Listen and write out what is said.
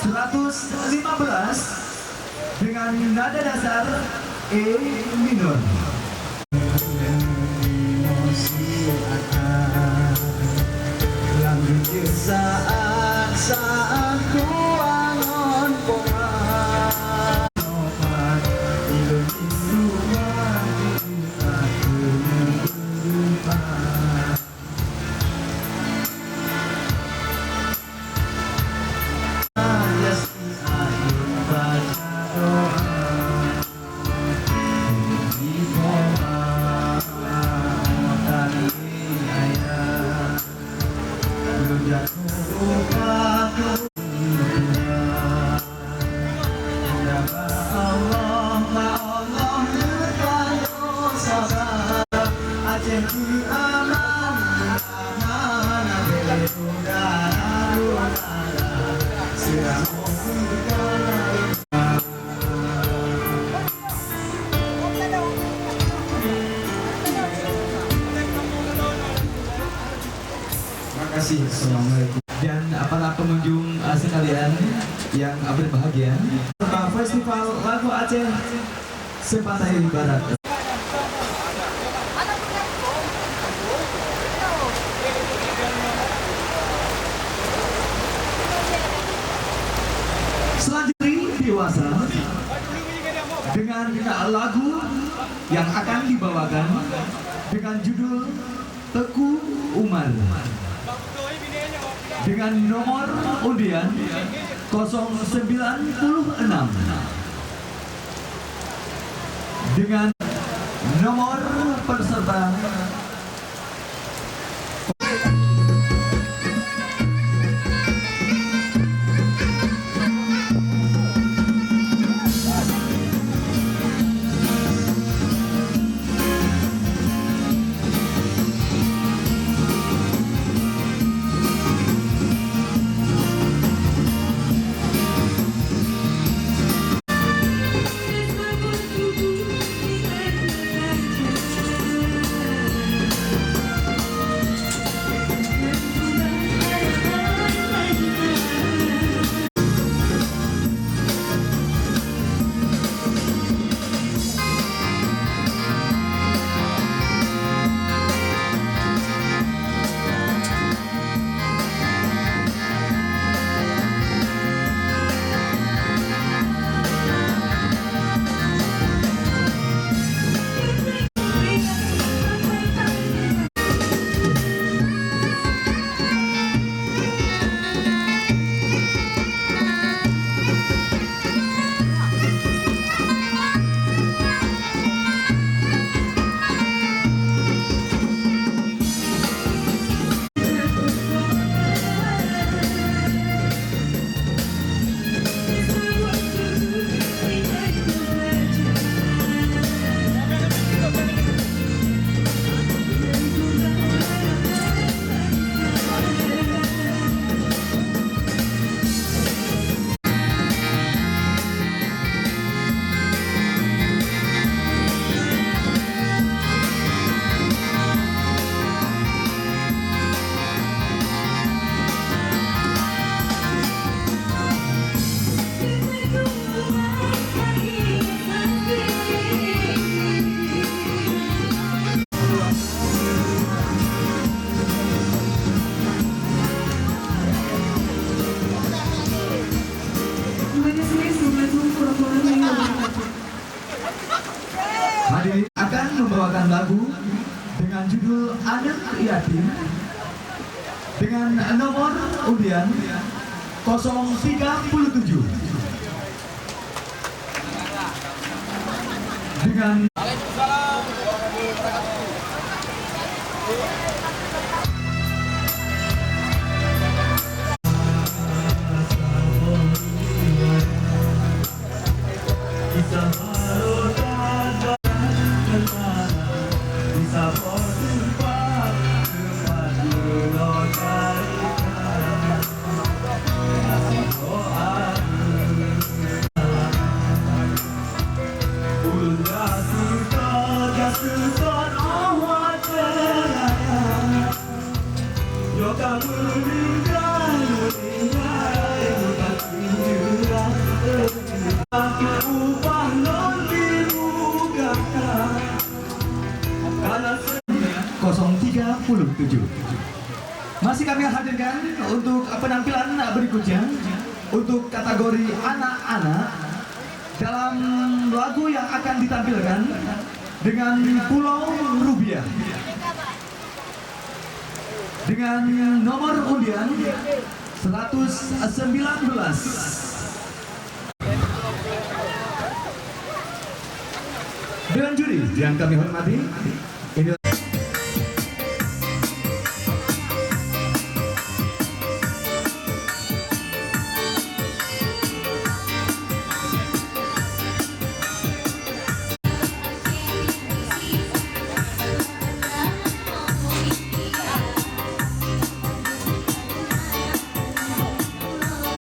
115 dengan nada dasar E minor. Saat ku angon pongan Assalamualaikum. Dan para pengunjung sekalian yang berbahagia, Festival Lagu Aceh Sepantai Barat. Selanjutnya dewasa dengan lagu yang akan dibawakan dengan judul Teku Umar dengan nomor undian 096 dengan nomor peserta hadirin akan membawakan lagu dengan judul Anak Yatim dengan nomor undian 037 dengan Yo kamu meninggal, meninggal, Masih kami hadirkan untuk penampilan berikutnya untuk kategori anak-anak dalam lagu yang akan ditampilkan dengan Pulau Rubiah dengan nomor undian 119. Dengan juri yang kami hormati,